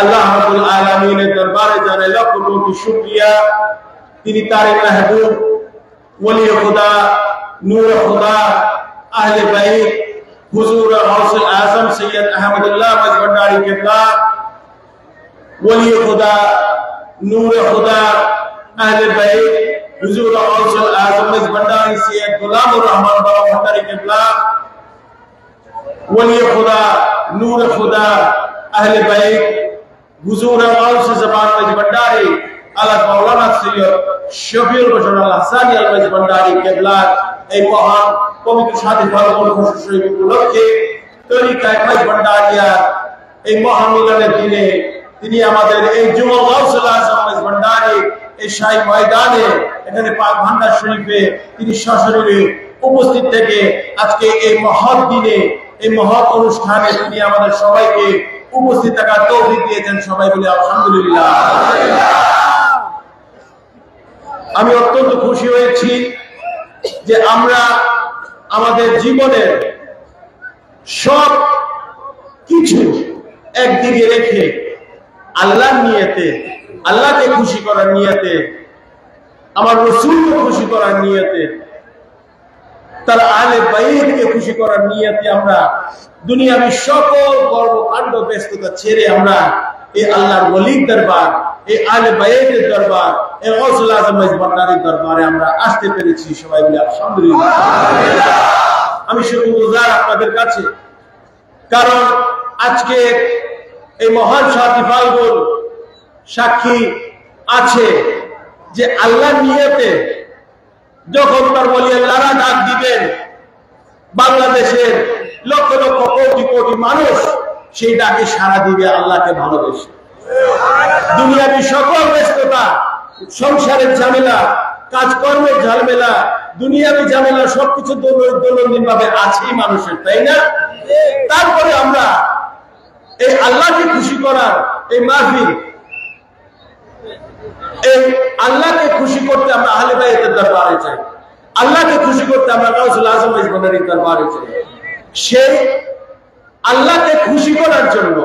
আল্লাহ রাব্বুল আলামিনের দরবারে জানাই লক্ষ কোটি শুকরিয়া, তিনি তার মাহবুব ওলি খুদা, নূর খুদা, আহলে বাইত, হুজুর গাউসুল আজম সৈয়দ আহমদুল্লাহ মজবন্ডারি কিবলা, ওলি খুদা, নূর খুদা, আহলে বাইত, হুজুর গাউসুল আজম মজবন্ডারি সৈয়দ গোলামুর রহমান বাবা ভন্ডারি কিবলা, ওলি খুদা, নূর খুদা, আহলে বাইত, হুজুর গাউসুল জবান মজবন্ডারি আলা মাওলানা সৈয়দ শফিউল বশর আল হাসানি আল মজবন্ডারি কিবলা এই মহান পবিত্র শাদী ফাল্গুন মাস শরীফ উপলক্ষে তরিকায়ে মজবন্ডারিয়া এই মহামিলনের দিনে তিনি আমাদের এই যুব গাউসুল আজম মজবন্ডারি এই শাহী ময়দানে এখানে পাক ভান্ডার শরীফে তিনি সশরীরে উপস্থিত থেকে আজকে এই মহৎ দিনে এই মহৎ অনুষ্ঠানে তিনি আমাদের সবাইকে উপস্থিত থাকার তৌফিক দিয়েছেন। সবাই বলি আলহামদুলিল্লাহ। আমি অত্যন্ত খুশি হয়েছি যে আমরা আমাদের জীবনের সব কিছু একদিকে রেখে আল্লাহর নিয়তে, আল্লাহকে খুশি করার নিয়তে, আমার রাসূলকে খুশি করার নিয়তে, তার আহলে বাইতকে খুশি করার নিয়তে আমরা দুনিয়াবি সকল কর্মকাণ্ড ব্যস্ততা ছেড়ে আমরা এই আল্লাহর ওলির দরবার, এই আহলে বাইতের দরবার, এই গাউসুল আজম মজবন্ডারির দরবারে আমরা আসতে পেরেছি। সবাই বলি আলহামদুলিল্লাহ। আমি শুকরগুজার আপনাদের কাছে, কারণ আজকে এই মহান শাদী ফাল্গুন সাক্ষী আছে যে আল্লাহর নিয়তে যখন তার ওলি আল্লাহরা ডাক দিবেন, বাংলাদেশের লক্ষ লক্ষ কোটি কোটি মানুষ সেই ডাকে সাড়া দিবে আল্লাহকে ভালোবেসে। দুনিয়াবি সকল ব্যস্ততা, সংসারের ঝামেলা, কাজকর্মের ঝামেলা, দুনিয়াবি ঝামেলা সবকিছু দৈনন্দিন ভাবে আছেই মানুষের, তাই না? তারপরে আমরা এই আল্লাহকে খুশি করার এই মাহফিল, এই আল্লাহকে খুশি করতে আমরা আহলে বাইতের দরবারে যাই, আল্লাহকে খুশি করতে আমরা গাউসুল আজম মজবন্ডারির দরবারে যাই। সেই আল্লাহকে খুশি করার জন্য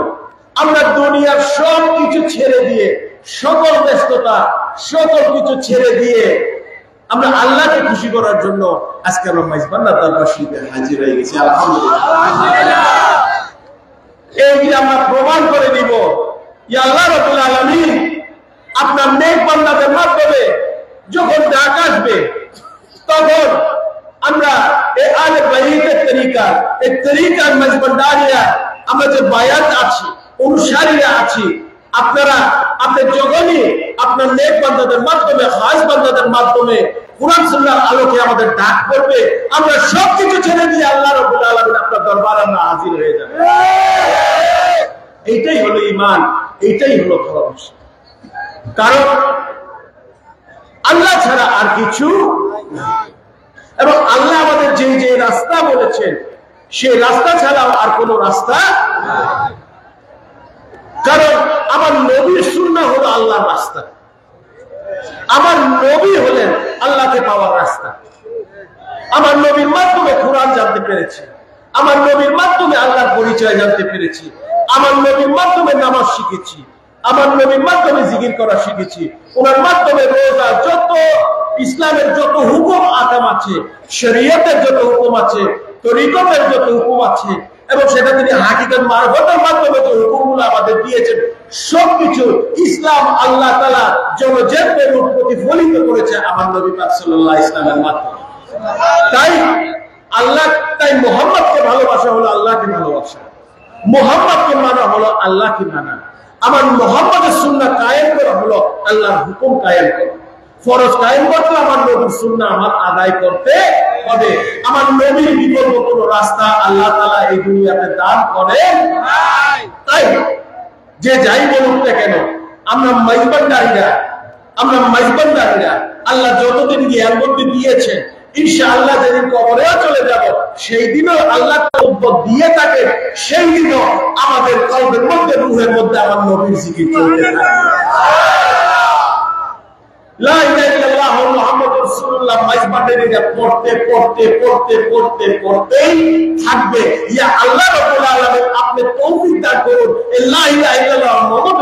আমরা দুনিয়ার সব কিছু ছেড়ে দিয়ে, সকল ব্যস্ততা, সকল কিছু ছেড়ে দিয়ে আমরা আল্লাহকে খুশি করার জন্য আজকে আমরা মেজবান্ডার দরবার শরীফে হাজির হয়ে গেছি। আলহামদুলিল্লাহ। এই আমরা প্রমাণ করে দিব যে আল্লাহ রাব্বুল আলামিন আপনার নেক বান্দাদের মাধ্যমে যখন ডাক আসবে, তখন আমরা এই আহলে বাইতের তরিকা, এই তরিকার মজবন্ডারিয়া আমরা যে বায়াত আছি, অনুসারীরা আছি, আপনারা আপনার যখনই আপনার নেক বান্দাদের মাধ্যমে, খাস বান্দাদের মাধ্যমে কুরআন সুন্নাহর আলোকে আমাদের ডাক করবে, আমরা সবকিছু ছেড়ে দিয়ে আল্লাহ রাব্বুল আলামিন আপনার দরবারে আমরা হাজির হয়ে যাব। এইটাই হলো ঈমান, এইটাই হলো ভালোবাসা। কারণ আল্লাহ ছাড়া আর কিছু না, এবং আল্লাহ আমাদের যে যে রাস্তা বলেছেন সেই রাস্তা ছাড়াও আর কোন রাস্তা নাই। কারণ আমার নবীর সুন্নাহ হলো আল্লাহর রাস্তা, আমার নবী হলেন আল্লাহকে পাওয়ার রাস্তা। আমার নবীর মাধ্যমে কোরআন জানতে পেরেছি, আমার নবীর মাধ্যমে আল্লাহর পরিচয় জানতে পেরেছি, আমার নবীর মাধ্যমে নামাজ শিখেছি, আমার নবীর মাধ্যমে জিকির করা শিখেছি, ওনার মাধ্যমে রোজা, যত ইসলামের যত হুকুম আকাম আছে, শরীয়তের যত হুকুম আছে, তরিকতের যত হুকুম আছে, এবং সেটা তিনি হাকিকত মারফতের মাধ্যমে যে হুকুমগুলো আমাদের দিয়েছেন, সবকিছু ইসলাম আল্লাহ তাআলা জনজেতে রূপ প্রতিফলিত করেছে আমার নবী পাক সাল্লাল্লাহু আলাইহি ওয়াসাল্লামের মাধ্যমে। তাই মুহাম্মদকে ভালোবাসা হলো আল্লাহকে ভালোবাসা, মুহাম্মদকে মানা হলো আল্লাহকে মানা, আমার মুহাম্মদের সুন্নাহ কায়েম করা হলো আল্লাহর হুকুম কায়েম করা। ফরজ কায়েম করতে আমার নবীর সুন্নাহ আমার আদায় করতে হবে। আমার নবীর বিকল্প কোন রাস্তা আল্লাহ তাআলা এই দুনিয়াতে দান করেন নাই। তাই যে যাই বলুক না কেন, আমরা মেজবানদারিরা আল্লাহ যতদিন জ্ঞান বুদ্ধি দিয়েছেন, ইনশাআল্লাহ যেদিন কবরেও চলে যাব, সেই দিনও আল্লাহ তওবা দিয়ে থাকে, সেই দিনও আমাদের কলবের মধ্যে, রূহের মধ্যে আমার নবীর জিকির চলতে থাকবে। লা ইলাহা ইল্লাল্লাহ মুহাম্মাদুর রাসূলুল্লাহ মাইজবান্ডারিরা পড়তে পড়তে পড়তে পড়তে পড়তেই থাকবে। ইয়া আল্লাহ রাব্বুল আলামিন আপনি তৌফিক দান করুন, লা ইলাহা ইল্লাল্লাহ মুহাম্মাদুর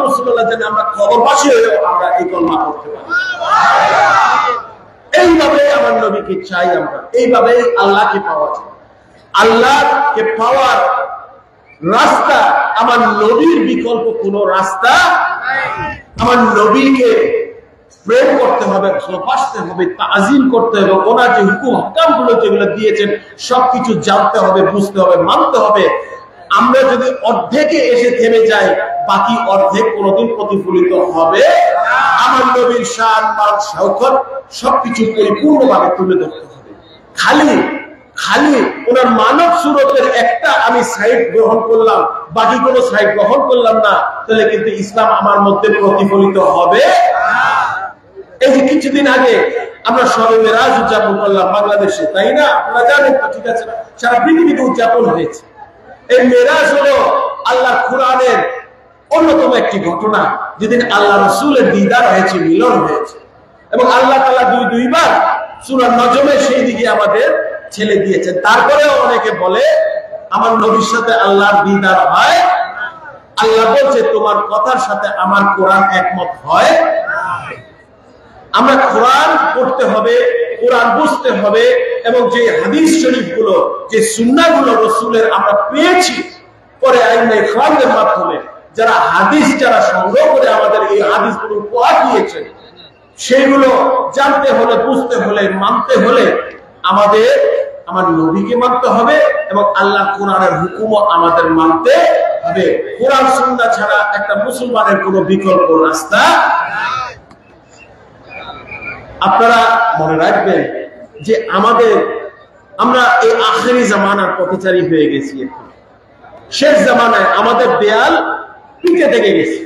কবরবাসী হয়েও আমরা এই কলমা করতে পারি। এইভাবে আমার নবীকে চাই আমরা, এইভাবে আল্লাহকে পাওয়া যায়। আল্লাহকে পাওয়ার রাস্তা আমার নবীর বিকল্প কোন রাস্তা। আমার নবীকে প্রেম করতে হবে, ভালোবাসতে হবে, তাজিম করতে হবে, ওনার যে হুকুম হাকামগুলো যেগুলো দিয়েছেন সবকিছু জানতে হবে, বুঝতে হবে, মানতে হবে। আমরা যদি অর্ধেকে এসে থেমে যাই, বাকি অর্ধেক কোনোদিন প্রতিফলিত হবে। আমার নবীর শান, মান, শওকত সবকিছু পরিপূর্ণভাবে তুলে ধরতে হবে। খালি ওনার মানব সুরতের একটা আমি সাইড গ্রহণ করলাম, বাকি কোনো সাইড গ্রহণ করলাম না, তাহলে কিন্তু ইসলাম আমার মধ্যে প্রতিফলিত হবে। এই যে কিছুদিন আগে আমরা শবে মেরাজ উদযাপন করলাম বাংলাদেশে, তাই না? আপনারা জানেন তো, ঠিক আছে, সারা পৃথিবীতে উদযাপন হয়েছে। এই মেরাজ হলো আল্লাহর কোরআনের অন্যতম একটি ঘটনা, যেদিন আল্লাহ রাসূলের দিদার হয়েছে, মিলন হয়েছে। এবং আল্লাহ তাআলা দুইবার সূরা নজমে সেই দিকে আমাদের ছেলে দিয়েছেন। তারপরেও অনেকে বলে আমার নবীর সাথে আল্লাহর দিদার হয়। আল্লাহ বলছে তোমার কথার সাথে আমার কোরআন একমত হয়। আমরা কোরআন পড়তে হবে, কোরআন বুঝতে হবে, এবং যে হাদিস শরীফ গুলো, যে সুন্নাহ গুলো রাসূলের আমরা পেয়েছি পরে আইনে ইখরামের মাধ্যমে, যারা হাদিস যারা সংগ্রহ করে আমাদের এই হাদিসগুলো উপহার দিয়েছে, সেগুলো জানতে হলে, বুঝতে হলে, মানতে হলে আমার নবীকে মানতে হবে এবং আল্লাহ কোরআনের হুকুমও আমাদের মানতে হবে। কোরআন সুন্নাহ ছাড়া একটা মুসলমানের কোনো বিকল্প রাস্তা। আপনারা মনে রাখবেন যে আমরা এই আখেরি জামানার পথচারী হয়ে গেছি। শেষ জামানায় আমাদের দেয়াল পিঠে থেকে গেছে,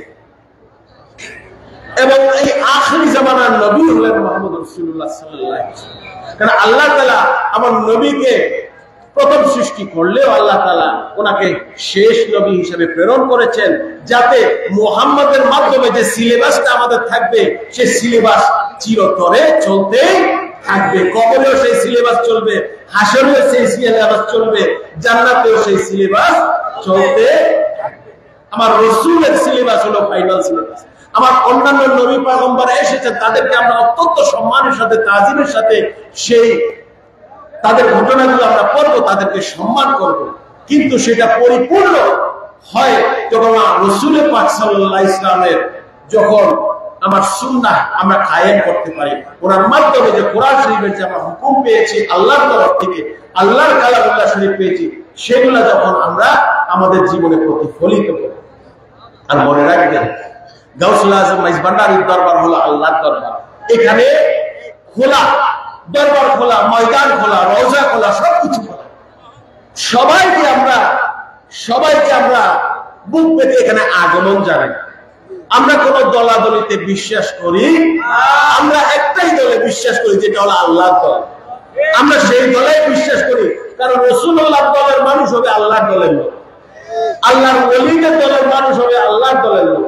এবং এই আখেরি জামানার নবী হলেন মুহাম্মদ রাসূলুল্লাহ সাল্লাল্লাহু আলাইহি ওয়াসাল্লাম। কারণ আল্লাহ তাআলা আমার নবীকে প্রথম সৃষ্টি করলেও আল্লাহ তাআলা ওনাকে শেষ নবী হিসেবে প্রেরণ করেছেন, যাতে মুহাম্মদের মাধ্যমে যে সিলেবাসটা আমাদের থাকবে, সেই সিলেবাস চিরতরে চলতে থাকবে। কবরেও সেই সিলেবাস চলবে, হাসরেও সেই সিলেবাস চলবে, জান্নাতেও সেই সিলেবাস চলতে থাকবে। আমার রাসূলের সিলেবাস হলো ফাইনাল সিলেবাস। আমার অন্যান্য নবী পয়গম্বর এসেছেন, তাদেরকে আমরা অত্যন্ত সম্মানের সাথে, তাজিমের সাথে সেই তাদের ঘটনাগুলো আমরা পড়বো, তাদেরকে সম্মান করব। কিন্তু সেটা পরিপূর্ণ হয় যখন রাসূল পাক সাল্লাল্লাহু আলাইহি ওয়াসাল্লামের যখন আমার সুন্নাহ আমরা কায়েম করতে পারি, ওনার মাধ্যমে যে কোরআন শরীফের যে আমরা হুকুম পেয়েছি আল্লাহর তরফ থেকে, আল্লাহর কালামুল্লাহ শরীফ পেয়েছি, সেগুলো যখন আমরা আমাদের জীবনে প্রতিফলিত করি। আর মনে রাখবেন, গাউসুল আজম মাইজ ভান্ডারীর দরবার হলো আল্লাহর দরবার। এখানে খোলা দরবার, খোলা ময়দান, খোলা রওজা, খোলা সবকিছু খোলা। সবাইকে আমরা বুক পেতে এখানে আগমন জানাই। আমরা কোন দলাদলিতে বিশ্বাস করি? আমরা একটাই দলে বিশ্বাস করি, যেটা হলো আল্লাহর দল। আমরা সেই দলে বিশ্বাস করি, কারণ রাসূলুল্লাহর দলের মানুষ হবে আল্লাহর দলের লোক, আল্লাহর ওলিদের দলের মানুষ হবে আল্লাহর দলের লোক,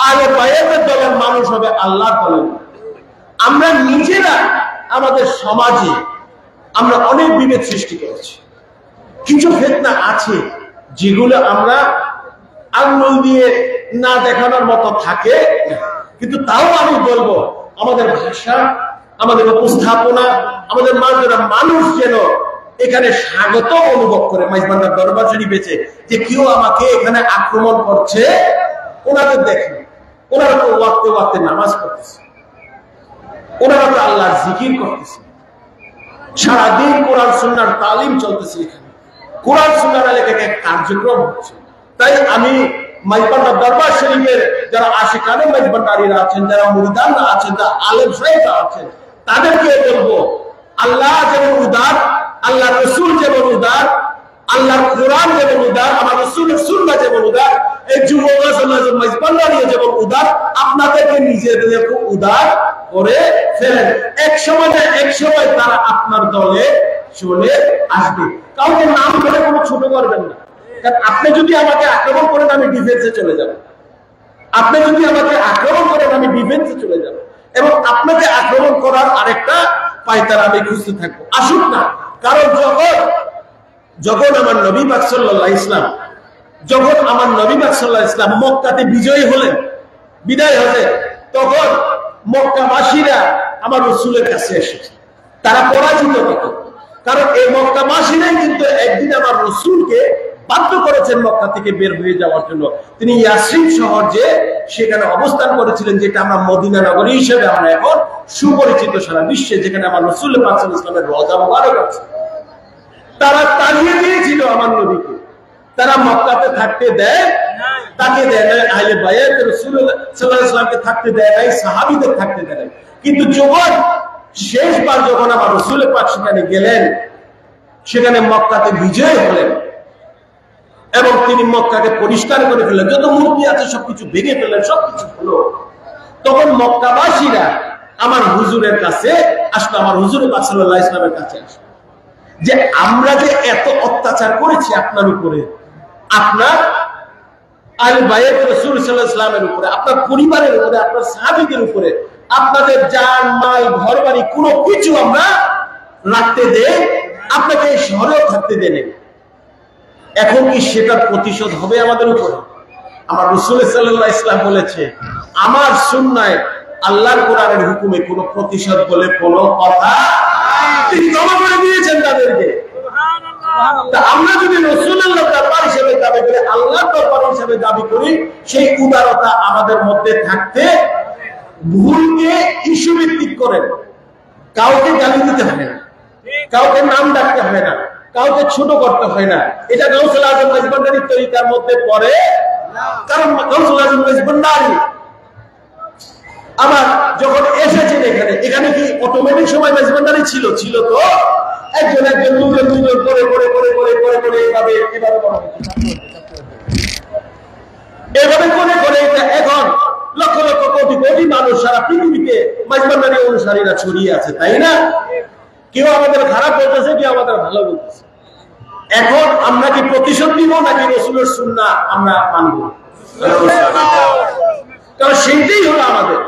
আলে বায়াতের দলের মানুষ হবে আল্লাহর দলের লোক। আমরা নিজেরা আমাদের সমাজে আমরা অনেক বিভেদ সৃষ্টি করেছি। কিছু ফিতনা আছে যেগুলো আমরা আঙ্গুল দিয়ে না দেখানোর মতো থাকে, কিন্তু তাও আমি বলবো আমাদের ভাষা, আমাদের উপস্থাপনা, আমাদের মানুষ যেন এখানে স্বাগত অনুভব করে। মাইজবান্ডার দরবার শরীফে যে কেউ আমাকে এখানে আক্রমণ করছে, ওনাদের দেখেন, ওনারা তো ওয়াক্তে ওয়াক্তে নামাজ পড়তেছে, ওনারা তো আল্লাহর জিকির করতেছে, সারাদিন কোরআন সুন্নাহর তালিম চলতেছে, এখানে কোরআন সুন্নাহর লেখাকে কার্যক্রম হচ্ছে। তাই আমি মাইজবান্ডার দরবার শরীফের যারা আশিকানে মাইজবান্ডারীরা আছেন, যারা মুরিদানরা আছেন, যারা আলেম সাহেবরা আছেন, তাদেরকে বলবো আল্লাহ যেমন উদার, আল্লাহ রাসূল যেমন উদার, আল্লাহর কোরআন যেমন উদার, আমার রাসূলের সুন্নাহ যেমন উদার, এই যুবক মাইজবান্ডারীরা যেমন উদার, আপনাদেরকে নিজেদের উদার করে ফেলেন। এক সময় তারা আপনার দলে চলে আসবে। কাউকে নাম ধরে কোনো ছোট করবেন না। কারণ আপনি যদি আমাকে আক্রমণ করেন, আমি ডিফেন্সে চলে যাব। আপনি যদি আমাকে আক্রমণ করেন, আমি ডিফেন্সে চলে যাব, এবং আপনাকে আক্রমণ করার আরেকটা পায়তারা আমি খুঁজতে থাকবো। আসুক না, কারণ যখন আমার নবী পাক সাল্লাল্লাহু আলাইহি ওয়াসাল্লাম মক্কাতে বিজয়ী হলেন, বিদায় হজে, তখন মক্কাবাসীরা আমার রাসূলের কাছে এসেছে। তারা পরাজিত হতো, কারণ এই মক্কাবাসীরাই কিন্তু একদিন আমার রাসূলকে বাধ্য করেছেন মক্কা থেকে বের হয়ে যাওয়ার জন্য। তিনি ইয়াসরিব শহর যে সেখানে অবস্থান করেছিলেন, যেটা আমরা মদিনা নগরী হিসেবে আমরা এখন সুপরিচিত সারা বিশ্বে, যেখানে আমার রাসূল পাক সাল্লাল্লাহু আলাইহি ওয়াসাল্লামের রওজা মুবারক আছে। তারা তাড়িয়ে দিয়েছিল আমার নবীকে, তারা মক্কাতে থাকতে দেয় তাকে দেয় নাই, আহলে বায়াত রাসূলুল্লাহ সাল্লাল্লাহু আলাইহি ওয়াসাল্লামকে থাকতে দেয় নাই, সাহাবীদের থাকতে দেয় নাই। কিন্তু যখন শেষবার যখন আমার রাসূল পাক সেখানে গেলেন, সেখানে মক্কাতে বিজয় হলেন এবং তিনি মক্কাকে পরিষ্কার করে ফেললেন, যত মূর্তি আছে সবকিছু ভেঙে ফেললেন, সবকিছু হলো। তখন মক্কাবাসীরা আমার হুজুরের কাছে আসলো, আমার হুজুর পাক সাল্লাল্লাহু আলাইহি ওয়াসাল্লামের কাছে আসলো যে আমরা যে এত অত্যাচার করেছি আপনার উপরে, আপনার আল বায়াত রাসূল সাল্লাল্লাহু আলাইহি ওয়াসাল্লামের উপরে, আপনার পরিবারের উপরে, আপনার সাহাবীদের উপরে, আপনাদের জান মাল ঘরবাড়ি কোনো কিছু আমরা রাখতে দেই, আপনাকে এই শহরেও থাকতে দেন। এখন কি সেটার প্রতিশোধ হবে আমাদের উপরে? আমার রাসূল সাল্লাল্লাহু আলাইহি ওয়াসাল্লাম বলেছে, আমার সুন্নায় আল্লাহর কোরআনের হুকুমে কোনো প্রতিশোধ বলে কোনো কথা তিনি ক্ষমা করে দিয়েছেন তাদেরকে। আমরা যদি রাসূলুল্লাহ দরবার হিসেবে দাবি করি, আল্লাহর দরবার হিসেবে দাবি করি, সেই উদারতা আমাদের মধ্যে থাকতে ভুলকে ইস্যু ভিত্তিক করেন। কাউকে গালি দিতে হয় না, কাউকে নাম ডাকতে হয় না, কাউকে ছোট করতে হয় না। এটা গাউসুল আজম মেজবান্ডারির তরিকার মধ্যে পড়ে, কারণ গাউসুল আজম মেজবান্ডারি আমার যখন এসেছেন এখানে কি অটোমেটিক সময় মেজবান্ডারি ছিল? ছিল তো একজন একজন দুজন দুজন করে করে করে করে করে করে এভাবে এভাবে করে করে এখন লক্ষ লক্ষ কোটি কোটি মানুষ সারা পৃথিবীতে মেজবান্ডারি অনুসারীরা ছড়িয়ে আছে, তাই না? কেউ আমাদের খারাপ বলতেছে, কেউ আমাদের ভালো বলতেছে। এখন আমরা কি প্রতিশোধ নিব নাকি রাসূলের সুন্নাহ আমরা মানব? কারণ সেইটাই হলো আমাদের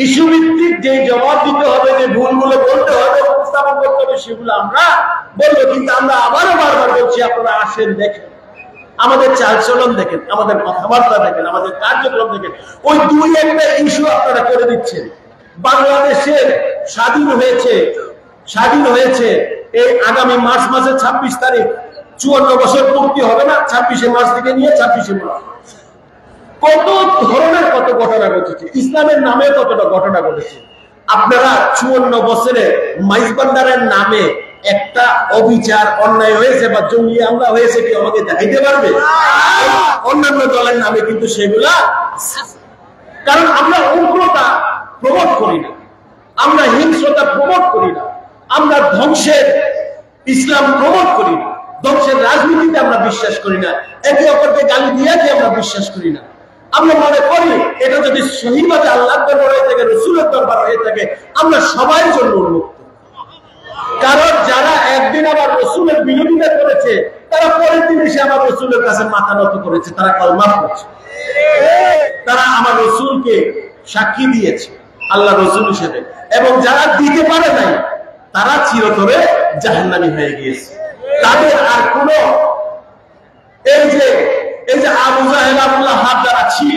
ইস্যু ভিত্তিক যে জবাব দিতে হবে, যে ভুলগুলো বলতে হবে, উপস্থাপন করতে হবে, সেগুলো আমরা বলবো। কিন্তু আমরা আবারও বারবার বলছি, আপনারা আসেন, দেখেন আমাদের চালচলন, দেখেন আমাদের কথাবার্তা, দেখেন আমাদের কার্যক্রম, দেখেন ওই দুই একটা ইস্যু আপনারা করে দিচ্ছেন। বাংলাদেশের স্বাধীন হয়েছে এই আগামী মার্চ মাসের 26 তারিখ 54 বছর পূর্তি হবে না? 26শে মার্চ থেকে নিয়ে 26শে মার্চ কত ধরনের কত ঘটনা ঘটেছে, ইসলামের নামে কতটা ঘটনা ঘটেছে। আপনারা 54 বছরে মেজবান্ডারের নামে একটা অবিচার অন্যায় হয়েছে বা জঙ্গি হামলা হয়েছে কি আমাকে দেখাইতে পারবে? অন্যান্য দলের নামে কিন্তু সেগুলা, কারণ আমরা উগ্রতা প্রমোট করি না, আমরা হিংস্রতা প্রমোট করি না, আমরা ধ্বংসের ইসলাম প্রমোট করি না, ধ্বংসের রাজনীতিতে আমরা বিশ্বাস করি না, একে অপরকে গালি দিয়ে আমরা বিশ্বাস করি না। আমরা মনে করি এটা যদি সহিভাবে আল্লাহর দরবার হয়ে থাকে, রাসূলের দরবার হয়ে থাকে, আমরা সবার জন্য উন্মুক্ত। কারণ যারা একদিন আমার রাসূলের বিরোধিতা করেছে, তারা পরের দিন এসে আমার রাসূলের কাছে মাথা নত করেছে, তারা কলমা পড়েছে, তারা আমার রাসূলকে সাক্ষী দিয়েছে আল্লাহ রাসূল হিসেবে, এবং যারা দিতে পারে নাই তারা চিরতরে জাহান্নামী হয়ে গিয়েছে। তাদের আর কোনো এই যে আবু জাহেল আবুল্লাহ হাব যারা ছিল,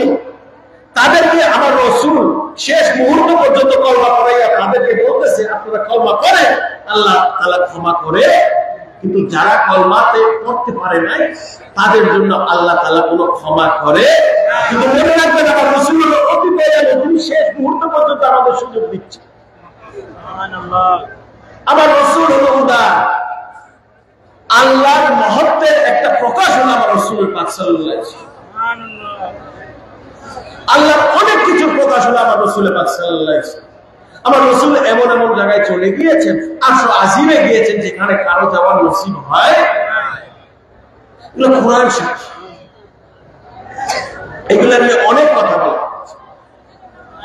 তাদেরকে আমার রাসূল শেষ মুহূর্ত পর্যন্ত কলমা করাইয়া তাদেরকে বলতেছে, আপনারা কলমা করেন, আল্লাহ তাআলা ক্ষমা করে। কিন্তু যারা কলমাতে পড়তে পারে নাই তাদের জন্য আল্লাহ তাআলা কোনো ক্ষমা করে। কিন্তু মনে রাখবেন, আমার রাসূল হলো অতি দয়ালু, তিনি শেষ মুহূর্ত পর্যন্ত আমাদের সুযোগ দিচ্ছেন। আমার রাসূল হলো উদার, আল্লাহর মহত্বের একটা প্রকাশ হলো আমার রাসূল পাক সাল্লাল্লাহু আলাইহি ওয়াসাল্লাম। আল্লাহর অনেক কিছু প্রকাশ হলো আমার রাসূল পাক সাল্লাল্লাহু আলাইহি ওয়াসাল্লাম। আমার রাসূল এমন এমন জায়গায় চলে গিয়েছেন, আরশ আজিমে গিয়েছেন, যেখানে কারো যাওয়ার নসিব হয়। এগুলো কোরআন সাক্ষী, এগুলো নিয়ে অনেক কথা বলা।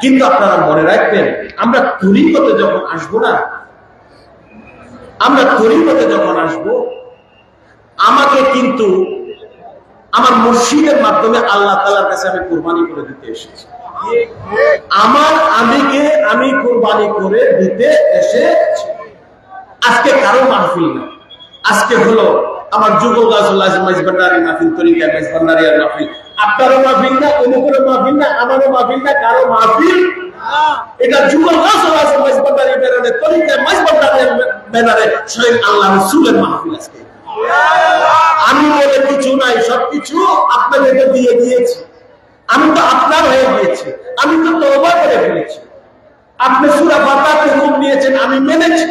কিন্তু আপনারা মনে রাখবেন, আমরা তরিকতে যখন আসবো না, আমরা তরিকতে যখন আসবো, আমাকে কিন্তু আমার মুর্শিদের মাধ্যমে আল্লাহ তাআলার কাছে আমি কুরবানি করে দিতে এসেছি। আমার আমি কুরবানি করে দিতে এসেছি। আজকে কারো মাহফিল না, আজকে হলো আমার যুবক গাজুল আজিম মেজবান্ডারি মাহফিল, তরিকা মেজবান্ডারিয়ার মাহফিল। আপনারও মাহফিল না, অমুকেরও মাহফিল না, আমারও মাহফিল না, কারো মাহফিল। এটা যুগল রাসূল মাইজবান্ডারি ব্যানারে, তরিকা মাইজবান্ডারি ব্যানারে স্বয়ং আল্লাহ রাসূলের মাহফিল আজকে। আমি বলে কিছু নাই, সবকিছু আপনাদেরকে দিয়ে দিয়েছি। আমি তো আপনার হয়ে গিয়েছি, আমি তো তওবা করে ফেলেছি। আপনি সূরা ফাতিহাতে হুকুম নিয়েছেন, আমি মেনেছি।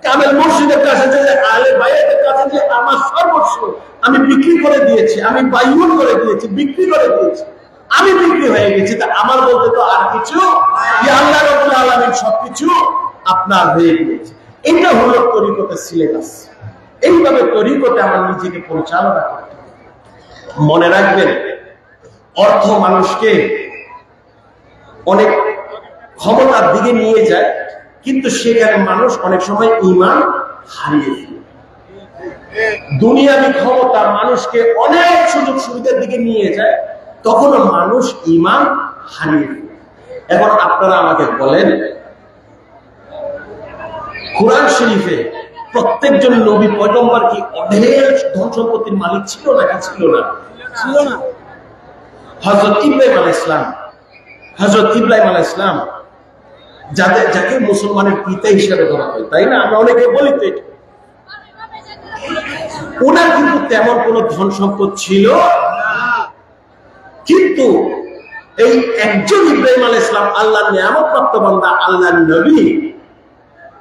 কামেল মুর্শিদের কাছে যে আলে ভাইয়ের কাছে যে আমার সর্বস্ব আমি বিক্রি করে দিয়েছি, আমি বাইউন করে দিয়েছি, বিক্রি করে দিয়েছি, আমি বিক্রি হয়ে গেছি। তা আমার বলতে তো আর কিছু, আল্লাহ রাব্বুল আলামিন সবকিছু আপনার হয়ে গিয়েছে। এটা হলো তরিকতের সিলেবাস। এইভাবে তরিকতে আমার নিজেকে পরিচালনা করতে। মনে রাখবেন, অর্থ মানুষকে অনেক ক্ষমতার দিকে নিয়ে যায়, কিন্তু সেখানে মানুষ অনেক সময় ঈমান হারিয়ে ফেলে। দুনিয়াবি ক্ষমতা মানুষকে অনেক সুযোগ সুবিধার দিকে নিয়ে যায়, তখনও মানুষ ঈমান হারিয়ে ফেলে। এখন আপনারা আমাকে বলেন, কোরআন শরীফে প্রত্যেকজন নবী পয়গম্বর কি অঢেল ধন সম্পত্তির মালিক ছিল না? ছিল না? ছিল না। হযরত ইব্রাহিম আলাইহিস সালাম যাকে মুসলমানের পিতা হিসেবে ধরা হয়, তাই না? আমরা অনেকে বলি তো এটা। ওনার কিন্তু তেমন কোন ধন সম্পদ ছিল না, কিন্তু এই একজন ইব্রাহিম আলাইহিস সালাম আল্লাহর নিয়ামত প্রাপ্ত বান্দা, আল্লাহর নবী,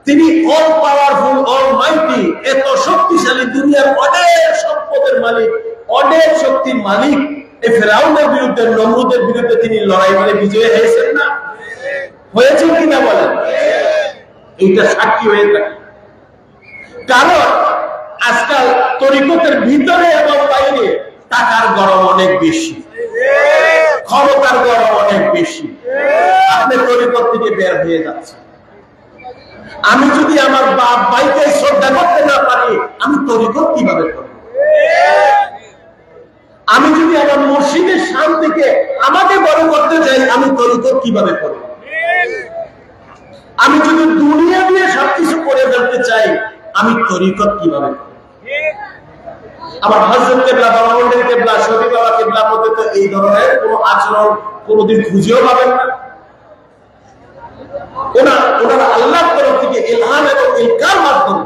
তিনি অল পাওয়ারফুল, অল মাইটি, এত শক্তিশালী, দুনিয়ার অনেক সম্পদের মালিক, অনেক শক্তির মালিক। এই ফেরাউনের বিরুদ্ধে, নমরুদের বিরুদ্ধে তিনি লড়াই করে বিজয়ী হয়েছেন না? হয়েছেন কিনা বলেন? এইটা সাক্ষী হয়ে থাকে। কারণ আজকাল তরিকতের ভিতরে এবং বাইরে টাকার গরম অনেক বেশি, ক্ষমতার গরম অনেক বেশি। আপনি তরিকত থেকে বের হয়ে যাচ্ছে। আমি যদি আমার বাপ ভাইকে শ্রদ্ধা করতে না পারি, আমি তরিকত কিভাবে করব? আমি যদি আমার মুর্শিদের শান থেকে আমাকে বড় করতে চাই, আমি তরিকত কিভাবে করব? আমি যদি দুনিয়া দিয়ে সবকিছু করে ফেলতে চাই, আমি তরিকত কিভাবে করব? আমার হযরত কেবলা, বাবা মন্দির কেবলা, শফি বাবা কেবলার মধ্যে তো এই ধরনের কোন আচরণ কোনদিন খুঁজেও পাবেন না। ওনারা আল্লাহর তরফ থেকে ইলহাম এবং ইলকার মাধ্যমে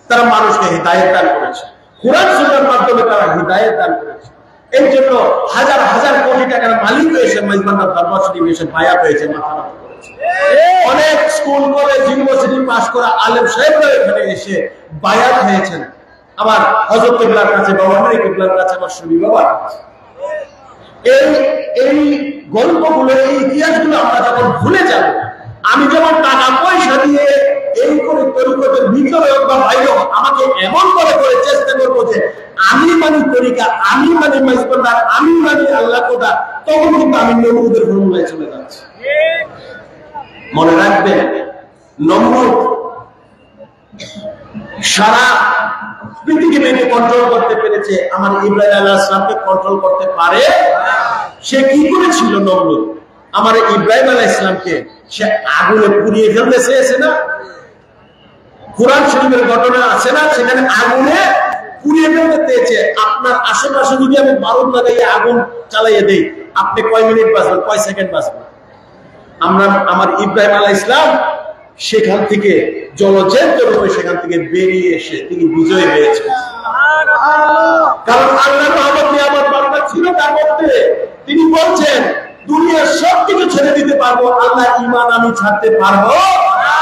তারা মানুষকে হিদায়াত দান করেছে। কুরআন সুন্নাহর মাধ্যমে তারা হিদায়াত দান করেছে। এই জন্য হাজার হাজার কোটি টাকার মালিক হয়েছে, মেজবান্ডার দরবার শরীফ এসে বায়াত হয়েছে, মাথা নত করেছে। অনেক স্কুল কলেজ ইউনিভার্সিটি পাস করা আলেম সাহেবরা এখানে এসে বায়াত হয়েছেন। আমার হযরত কেবলার কাছে, বাবা মন্দির কেবলার কাছে, আমার শফি বাবার কাছে। এই গল্পগুলো, এই ইতিহাসগুলো আমরা যখন ভুলে যাব, আমি যেমন টাকা পয়সা দিয়ে এই করে তরিকতের ভিতরে হোক বা বাইরে হোক, আমাকে এমন করে চেষ্টা করবো যে আমি মানি তরিকা, আমি মানি মেজবান্ডার, আমি মানি আল্লাহ খোদা, তখন কিন্তু আমি নমরুদের ফর্মুলায় চলে যাচ্ছি। মনে রাখবেন, নমরুদ সারা পৃথিবীকে কন্ট্রোল করতে পেরেছে, আমার ইব্রাহিম আলাইহিস সালামকে কন্ট্রোল করতে পারে। সে কি করেছিল? নমরুদ আমার ইব্রাহিম আলাইহিস সালামকে সে আগুনে পুড়িয়ে ফেলতে চেয়েছে না? কুরআন শরীফের ঘটনা আছে না? সেখানে আগুনে পুড়িয়ে ফেলতে চেয়েছে। আপনার আশেপাশে যদি আমি বারুদ লাগাইয়ে আগুন চালাইয়ে দেই, আপনি কয় মিনিট বাঁচবেন, কয় সেকেন্ড বাঁচবেন? আমার ইব্রাহিম আলাইহিস সালাম সেখান থেকে জলজেদ্য রূপে সেখান থেকে বেরিয়ে এসে তিনি বিজয় হয়েছেন। কারণ আল্লাহর রহমত নিয়ামত বারকত ছিল তার মধ্যে। তিনি বলছেন, দুনিয়ার সবকিছু ছেড়ে দিতে পারবো, আল্লাহ ঈমান আমি ছাড়তে পারবো না।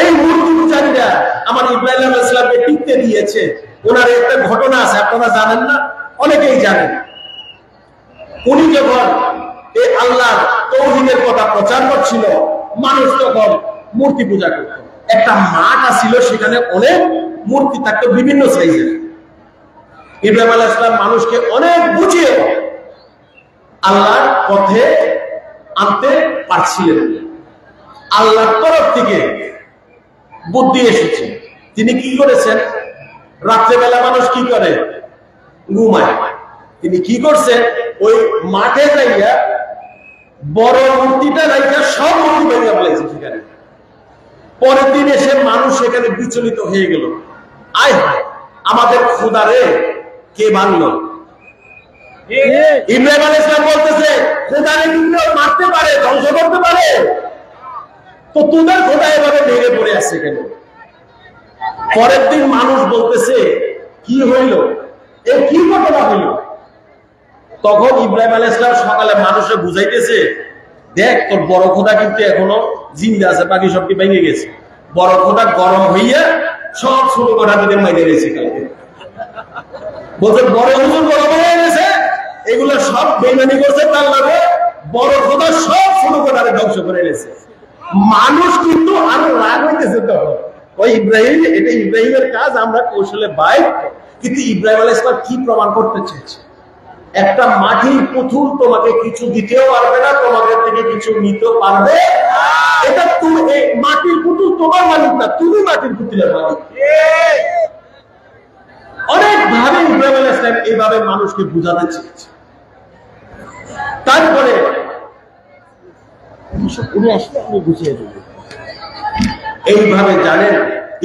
এই মূর্তি পূজারীরা আমার ইব্রাহিম আলাইহিস সালামকে টিকতে দিয়েছে। ওনার একটা ঘটনা আছে, আপনারা জানেন না? অনেকেই জানেন। উনি যখন এই আল্লাহর তাওহীদের কথা প্রচার করছিল, মানুষ তখন মূর্তি পূজা করত। একটা মাঠ ছিল, সেখানে অনেক মূর্তি থাকতো বিভিন্ন সাইজের। ইব্রাহিম আলাইহিস সালাম মানুষকে অনেক বুঝিয়ে আল্লাহর পথে আনতে পারছিলেন। আল্লাহর তরফ থেকে বুদ্ধি এসেছে। তিনি কি করেছেন? রাত্রেবেলা মানুষ কি করে? ঘুমায়। তিনি কি করছেন? ওই মাঠে যাইয়া বড় মূর্তিটা রাইখা সব মূর্তি ভেঙে ফেলেছে সেখানে। পরের দিন এসে মানুষ সেখানে বিচলিত হয়ে গেল, আয় হায় আমাদের খোদারে কে মানলো? ইব্রাহিম আলাইহিস সালাম বলতেছে খোদারে কিন্তু মারতে পারে, ধ্বংস করতে পারে, তো তোদের খোদা এভাবে ভেঙে পড়ে আছে কেন? পরের দিন মানুষ বলতেছে কি হইল, এ কি ঘটনা হইল? তখন ইব্রাহিম আলাইহিস সালাম সকালে মানুষে বুঝাইতেছে, দেখ তোর বড় খোদা কিন্তু এখনো জিন্দা আছে, বাকি সবটি ভেঙে গেছে। বড় খোদা গরম হইয়া সব ছোট খোদাদের মাইরে গেছে কালকে। বলছে বড় হুজুর গরম হয়ে গেছে, এগুলো সব বেইমানি করছে, তার লাগে বড় খোদা সব ছোট খোদারে ধ্বংস করে গেছে। মানুষ কিন্তু আরো রাগ হইতেছে তখন, ওই ইব্রাহিম, এটা ইব্রাহিমের কাজ, আমরা কৌশলে বাইর। কিন্তু ইব্রাহিম আলাইহিস সালাম কি প্রমাণ করতে চেয়েছে? একটা মাটির পুতুল তোমাকে কিছু দিতেও পারবে না, তোমাকে থেকে কিছু নিতেও পারবে। এটা তুমি, এই মাটির পুতুল তোমার মালিক না, তুমি মাটির পুতুলের মালিক। অনেক ভাবে ইব্রাহিম আলাইহিস সালাম এইভাবে মানুষকে বুঝাতে চেয়েছে। তারপরে উনি আসলে আমি বুঝিয়ে দেব। এইভাবে জানেন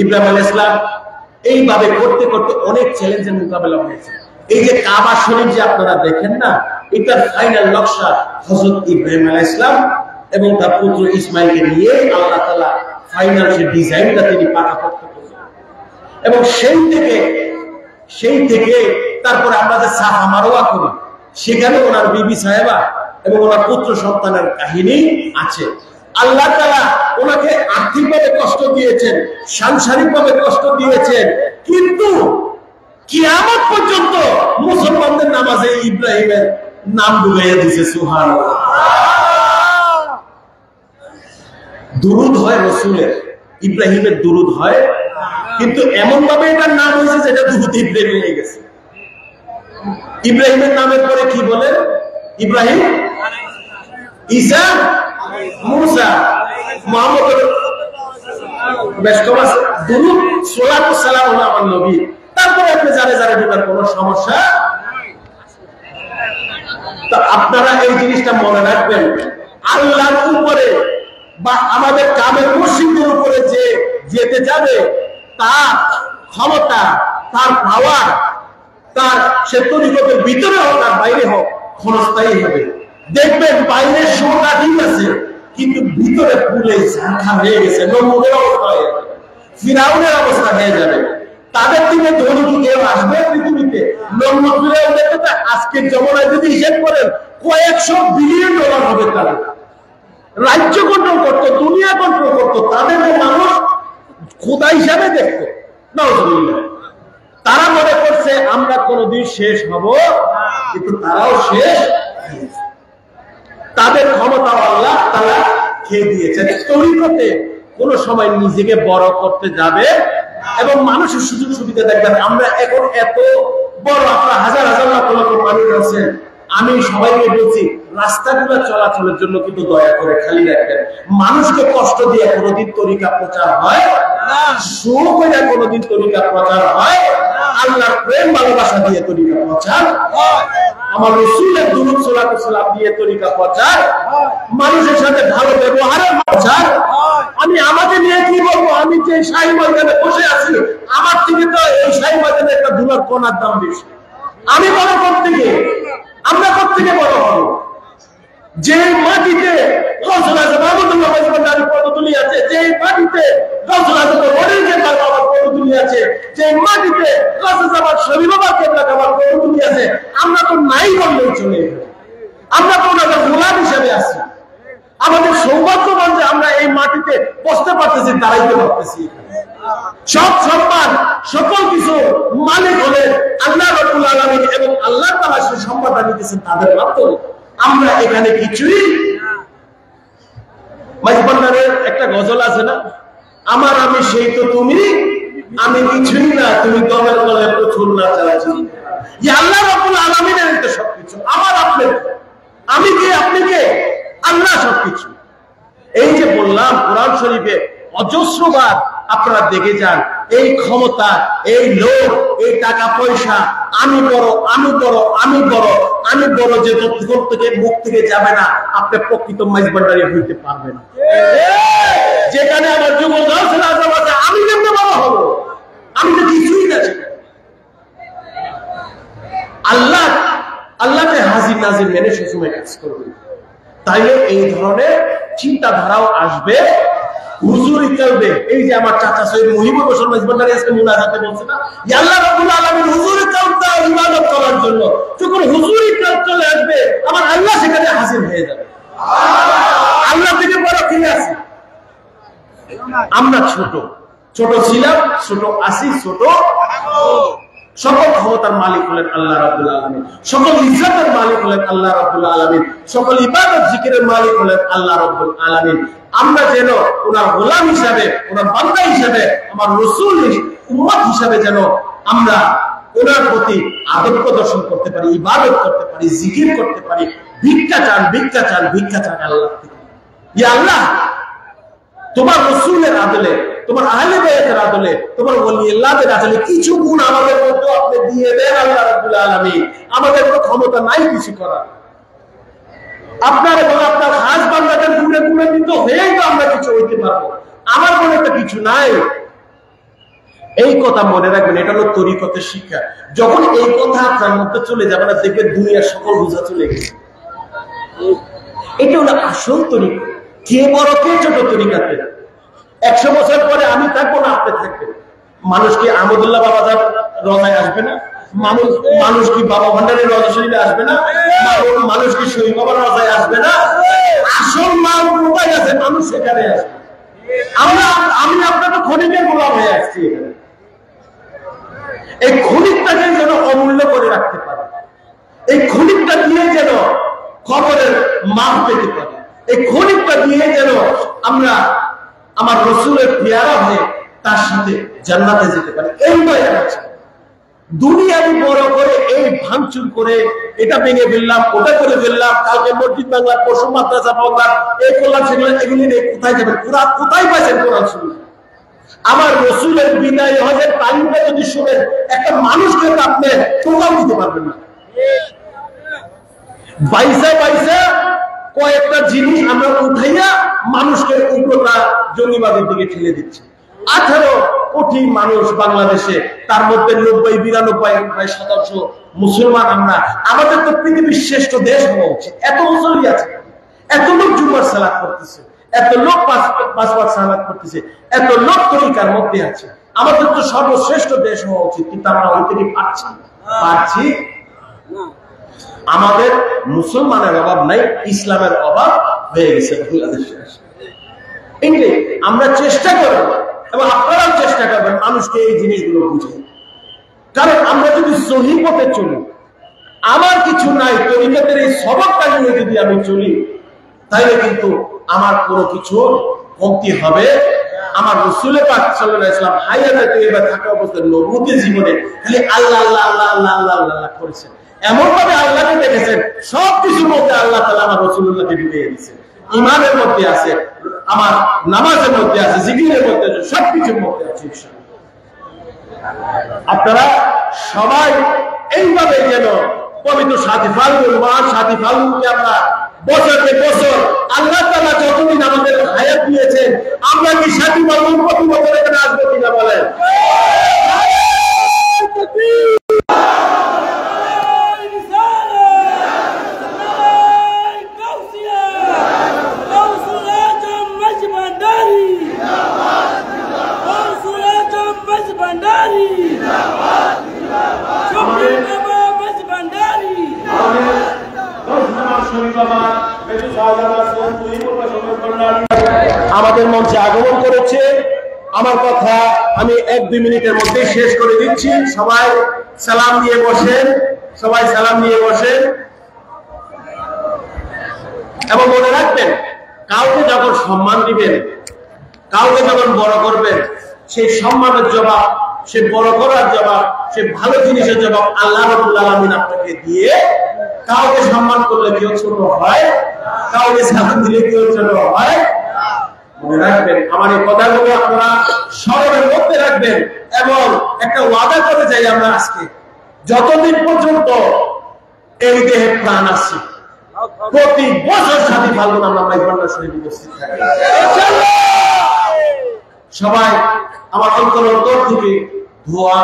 ইব্রাহিম আলাইহিস সালাম এইভাবে করতে করতে অনেক চ্যালেঞ্জের মোকাবেলা হয়েছে। এই যে কাবা শরীফ যে আপনারা দেখেন না, এটার ফাইনাল নকশা হযরত ইব্রাহিম আলাইহিস সালাম এবং তার পুত্র ইসমাইলকে নিয়ে আল্লাহ তাআলা ফাইনাল যে ডিজাইনটা তিনি পাকাপোক্ত করেছেন। এবং সেই থেকে তারপরে আমরা যে সাফা মারওয়া করি, সেখানে ওনার বিবি সাহেবা এবং ওনার পুত্র সন্তানের কাহিনী আছে। আল্লাহ তাআলা ওনাকে আর্থিকভাবে কষ্ট দিয়েছেন, সাংসারিকভাবে কষ্ট দিয়েছেন, কিন্তু কিয়ামত পর্যন্ত মুসলমানদের নামাজে ইব্রাহিমের নাম ডুবাইয়া দিয়েছে। সুবহানাল্লাহ। দুরূদ হয় রাসূলের, ইব্রাহিমের দুরূদ হয়, কিন্তু এমন ভাবে এটার নাম হয়েছে যেটা দুরূদ ইব্রাহিম হয়ে গেছে। ইব্রাহিমের নামের পরে কি বলে? ইব্রাহিম, ঈসা, মুসা, মুহাম্মদ, বেশ কম আছে। দুরূদ সালাতু সালাম হলো আমার নবী। তারপরে আপনি যারা যারা দিবার কোনো সমস্যা। তা আপনারা এই জিনিসটা মনে রাখবেন, আল্লাহর উপরে বা আমাদের কামের মুর্শিদের উপরে যে যেতে যাবে, তার ক্ষমতা, তার পাওয়ার, তার সে তরিকতের ভিতরে হোক আর বাইরে হোক, ক্ষণস্থায়ী হবে। দেখবেন বাইরের শোটা ঠিক আছে, কিন্তু ভিতরে পুলে ঝাঁখা হয়ে গেছে, নমরুদের অবস্থা হয়ে যাবে, ফিরাউনের অবস্থা হয়ে যাবে। তাদের দিকে ধনী কি কেউ আসবে পৃথিবীতে? আজকের জমানায় যদি হিসেব করেন, কয়েকশো বিলিয়ন ডলার হবে। তারা রাজ্য কন্ট্রোল করতো, দুনিয়া কন্ট্রোল করতো, তাদেরকে মানুষ খোদা হিসাবে দেখতো। তারা মনে করছে আমরা কোনদিন শেষ হব, কিন্তু তারাও শেষ। তাদের ক্ষমতা আল্লাহ তাআলা খেয়ে দিয়েছেন। তরিকতে কোন সময় নিজেকে বড় করতে যাবে এবং মানুষের সুযোগ সুবিধা দেখবেন। আমরা এখন এত বড়, আপনার হাজার হাজার লক্ষ লক্ষ মানুষ আছেন, আমি সবাইকে বলছি রাস্তাগুলো চলাচলের জন্য কিন্তু দয়া করে খালি রাখবেন। মানুষকে কষ্ট দিয়ে কোনোদিন তরিকা প্রচার হয় না, সুখ করে কোনোদিন তরিকা প্রচার হয়, আল্লাহর প্রেম ভালোবাসা দিয়ে তরিকা প্রচার হয়, আমার রাসূলের দুরূদ সালাতু সালাম দিয়ে তরিকা প্রচার, মানুষের সাথে ভালো ব্যবহারের প্রচার। আমি আমাকে নিয়ে কি বলবো? আমি যে শাহী ময়দানে বসে আছি, আমার থেকে তো এই শাহী ময়দানে একটা ধুলার কণার দাম বেশি। আমি বড় করতে গিয়ে আমরা প্রত্যেকে বড় হব। যে মাটিতে গৌসুল আজম আহমদুল্লাহ মাইজভান্ডারীর পদতুলি আছে, যে মাটিতে গৌসুল আজম ওলির কেবলার বাবার পদতুলি আছে, যে মাটিতে গাছাজাবাদ শরীফ বাবার কেবলার বাবার পদতুলি আছে, আমরা তো নাই বললেই চলে। আমরা তো ওনাদের গোলাম হিসেবে আছি। আমাদের সৌভাগ্যবান যে আমরা এই মাটিতে বসতে পারতেছি, দাঁড়াইতে পারতেছি। সব সম্মান, সকল কিছু মালিক হলেন আল্লাহ রাব্বুল আলামিন এবং আল্লাহ তাআলা সেই সম্মানটা দিতেছেন তাদের মাধ্যমে। আমরা এখানে কিছুই। মাইজভান্ডারের একটা গজল আছে না, আমার আমি সেই তো তুমি, আমি কিছুই না, তুমি দমের তলে প্রচুর না চালাচ্ছি। আল্লাহ রাব্বুল আলামিনের এটা সবকিছু, আমার আপনার, আমি কে আপনি কে? আল্লাহ সবকিছু। এই যে বললাম কোরআন শরীফে অজস্রবার আপনারা দেখে যান, এই ক্ষমতা, এই লোভ, এই টাকা পয়সা, আমি বড়, আমি বড়, আমি বড়, আমি বড়, যে যতক্ষণ থেকে মুখ থেকে যাবে না, আপনি প্রকৃত মাইজভান্ডারী হইতে পারবেন না। যেখানে আমার যুবক গাউসুল আজম আছে, আমি কেমনে বড় হবো? আমি তো কিছুই না। আল্লাহকে হাজির নাজির মেনে সবসময় কাজ করবে। তাইলে এই ধরনের চিন্তাধারাও আসবে, হুজুরি চলবে। এই যে আমার চাচা সৈয়দ মুহিবুর রহমান মেজবান্ডারি আজকে মুনাজাতে বলছে না, আল্লাহ রাব্বুল আলামিন হুজুরি চলতে ইবাদত করার জন্য। যখন হুজুরি চলে আসবে আমার আল্লাহ সেখানে হাজির হয়ে যাবে। আল্লাহ থেকে বড় কি আছে? আমরা ছোট ছিলাম, ছোট আছি, ছোট। সকল ক্ষমতার মালিক হলেন আল্লাহ রাব্বুল আলামিন, সকল ইজ্জতের মালিক হলেন আল্লাহ রাব্বুল আলামিন, সকল ইবাদত জিকিরের মালিক হলেন আল্লাহ রাব্বুল আলামিন। আমরা যেন ওনার গোলাম হিসাবে, ওনার বান্দা হিসাবে, আমার রাসূল উম্মত হিসাবে যেন আমরা ওনার প্রতি আদব প্রদর্শন করতে পারি, ইবাদত করতে পারি, জিকির করতে পারি, ভিক্ষা চান আল্লাহ থেকে। ইয়া আল্লাহ, তোমার রাসূলের আদলে, তোমার আহলে বায়তের আদলে, তোমার ওলিয়াল্লাহদের আদলে কিছু গুণ আমাদের মধ্যে আপনি দিয়ে দেন আল্লাহ রাব্বুল আলামিন। আমাদের কোনো ক্ষমতা নাই কিছু করার। আপনার এবং আপনার খাস বান্দাদের গুণে গুণান্বিত হয়েই তো আমরা কিছু হইতে পারবো। আমার মনে তো কিছু নাই। এই কথা মনে রাখবেন, এটা হলো তরিকতের শিক্ষা। যখন এই কথা আপনার মধ্যে চলে যাবে না, দেখবেন দুনিয়ার সকল বোঝা চলে গেছে। এটা হলো আসল তরিকা। কে বড় কে ছোট তরিকাতে। 100 বছর পরে আমি থাকবো না, আপনি থাকবেন। মানুষ কি আহমদুল্লাহ বাবা রোজায় আসবে না? মানুষ কি বাবা ভান্ডারের রোজা শরীফে আসবে না? মানুষ কি শহীদ বাবার রোজায় আসবে না? আসল মান কোথায় আছে? মানুষ সেখানে আসবে। আমি আপনার তো ক্ষণিকের গোলাম হয়ে আসছি এখানে। এই ক্ষণিকটাকে যেন অমূল্য করে রাখতে পারে, এই ক্ষণিকটা দিয়ে যেন খবরের মাপ পেতে পারে, এই ক্ষণিকটা দিয়ে যেন আমরা আমার রাসূলের পেয়ারা হয়ে তার সাথে জান্নাতে যেতে পারি। এই নয় আছে দুনিয়াবি বড় করে এই ভাঙচুর করে এটা ভেঙে ফেললাম, ওটা করে ফেললাম, কালকে মসজিদ বাংলা, পশু মাদ্রাসা বাংলার এই করলাম, সেগুলো এগুলি নিয়ে কোথায় যাবেন? কোথায় পাইছেন কোরআন শুনুন? আমার রাসূলের বিদায় হজের তালিমটা যদি শুনেন, একটা মানুষকে আপনি টোকাও দিতে পারবেন না। বাইসা কয়েকটা জিনিস আমরা উঠাইয়া মানুষকে উগ্রতা জঙ্গিবাদের দিকে ঠেলে দিচ্ছি। 18 কোটি মানুষ বাংলাদেশে, তার মধ্যে 90-92% মুসলমান। আমাদের তো পৃথিবীর শ্রেষ্ঠ দেশ হওয়া উচিত। এত মুসল্লি আছে, এত লোক জুমার সালাত করতেছে, এত লোক পাঁচ ওয়াক্ত সালাত করতেছে, এত লোক তরিকার মধ্যে আছে। আমাদের তো সর্বশ্রেষ্ঠ দেশ হওয়া উচিত, কিন্তু আমরা ওইটাই পারছি। আমাদের মুসলমানের অভাব নাই, ইসলামের অভাব হয়ে গেছে বাংলাদেশে। আমরা চেষ্টা করব এবং আপনারাও চেষ্টা করবেন মানুষকে এই জিনিসগুলো বুঝে। কারণ আমরা যদি সহি পথে চলি, আমার কিছু নাই, তরিকতের এই সবকটা নিয়ে যদি আমি চলি, তাহলে কিন্তু আমার কোনো কিছু কমতি হবে। আমার রাসূল পাক সাল্লাল্লাহু আলাইহি ওয়াসাল্লাম হায়াতে তৈয়বা থাকা অবস্থায় নবুয়তের জীবনে খালি আল্লাহ আল্লাহ আল্লাহ আল্লাহ আল্লাহ আল্লাহ করেছেন। এমন ভাবে আল্লাহকে দেখেছেন, সবকিছুর মধ্যে আল্লাহ তাআলা আমার রাসূলুল্লাহকে ঢুকিয়ে দিয়েছেন। ইমানের মধ্যে আছে, আমার নামাজের মধ্যে আছে, জিকিরের মধ্যে আছে, সবকিছুর মধ্যে আছে। আপনারা সবাই এইভাবে যেন পবিত্র সাথী ফাল্গুন মাস, সাথী ফাল্গুনকে আমরা বছরকে বছর আল্লাহ তাআলা যতদিন আমাদের হায়াত দিয়েছেন, আমরা কি সাথী ফাল্গুন প্রতি বছর এখানে আসবো কিনা বলেন? আমাদের মঞ্চে আগমন করেছে। আমার কথা আমি 1-2 মিনিটের মধ্যে শেষ করে দিচ্ছি। সবাই সালাম নিয়ে বসেন, এবং মনে রাখবেন, কাউকে যখন সম্মান দিবেন, কাউকে যখন বড় করবেন, সেই সম্মানের জবাব, সে বড় করার জবাব, সে ভালো জিনিসের জবাব আল্লাহ রাব্বুল আলামিন আপনাকে দিয়ে। কাউকে সম্মান করলে কেউ ছোট হয়, কাউকে সালাম দিলে কেউ ছোট হয়। মনে রাখবেন, আমার এই কথাগুলো আপনারা স্মরণের মধ্যে রাখবেন এবং একটা ওয়াদা করে যাই আমরা আজকে, যতদিন পর্যন্ত এই দেহে প্রাণ আছে, প্রতি বছর সাথী ফাল্গুন আমরা মেজবান্ডার শরীফে উপস্থিত থাকি। সবাই আমার অন্তর থেকে দোয়া,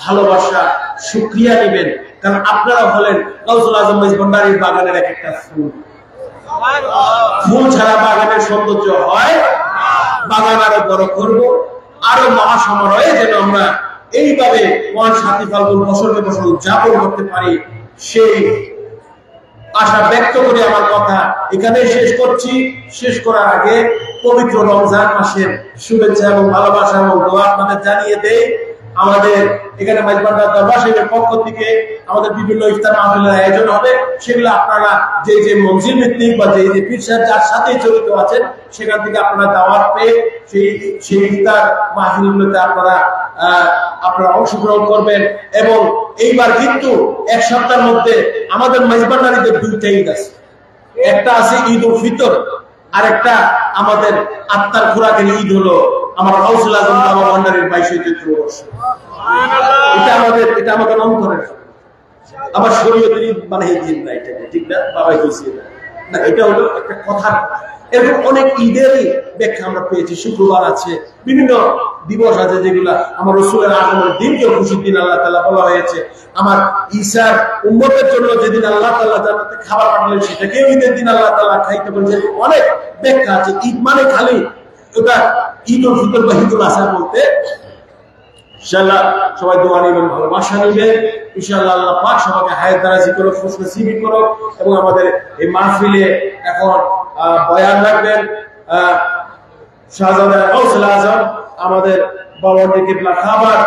ভালোবাসা, শুকরিয়া নেবেন। কারণ আপনারা হলেন গাউসুল আজম ভান্ডারীর বাগানের এক একটা ফুল। ফুল ছাড়া বাগানের সৌন্দর্য হয়? বাগান আরো বড় করব, আরো মহাসমারোহে যেন আমরা এইভাবে মহান সাথী ফাল্গুন বছরকে বছর উদযাপন করতে পারি, সেই আশা ব্যক্ত করে আমার কথা এখানে শেষ করছি। শেষ করার আগে পবিত্র রমজান মাসের শুভেচ্ছা এবং ভালোবাসা এবং দোয়া আপনাদের জানিয়ে দেই। আমাদের এখানে মাইজবান্ডার দরবার শরীফের পক্ষ থেকে আমাদের বিভিন্ন ইফতার মাহফিলের আয়োজন হবে। সেগুলো আপনারা যে যে মঞ্জিল ভিত্তিক বা যে যে পীর সাহেব যার সাথে জড়িত আছেন সেখান থেকে আপনারা দাওয়াত পেয়ে সেই ইফতার মাহফিলগুলোতে আপনারা অংশগ্রহণ করবেন। এবং এইবার কিন্তু এক সপ্তাহের মধ্যে আমাদের মাইজবান্ডারিদের দুইটা ঈদ আছে। একটা আছে ঈদ উল ফিতর, আর একটা আমাদের আত্মার খোরাকের ঈদ হলো আমার গাউসুল আজম বাবা ভান্ডারীর 22 চৈত্র বর্ষ। এটা আমাদের অন্তরের। আবার শরীয়তের ঈদ মানে এই দিন না, এটা ঠিক না, বাবাই কইছে না, এটা হলো একটা কথা। এরকম অনেক ঈদেরই ব্যাখ্যা আমরা পেয়েছি। শুক্রবার আছে, বিভিন্ন দিবস আছে যেগুলা আমার রাসূলের আগমনের দিনকেও খুশির দিন আল্লাহ তাআলা বলা হয়েছে। আমার ঈসার উম্মতের জন্য যেদিন আল্লাহ তাআলা জান্নাতে খাবার পাঠালেন সেটাকেও ঈদের দিন আল্লাহ তাআলা খাইতে বলেছেন। অনেক ব্যাখ্যা আছে। ঈদ মানে খালি ওটা ঈদ উল ফিতর বা ঈদুল আজহা বলতে। ইনশাআল্লাহ সবাই দোয়া নেবেন, ভালোবাসা নেবেন। ইনশাআল্লাহ আল্লাহ পাক সবাইকে হায়াত দারাজি করুক, খুশনসিবি করুক। এবং আমাদের এই মাহফিলে এখন বয়ান রাখবেন শাহজাদা গাউসুল আজম আমাদের বাবা কিবলা খাবার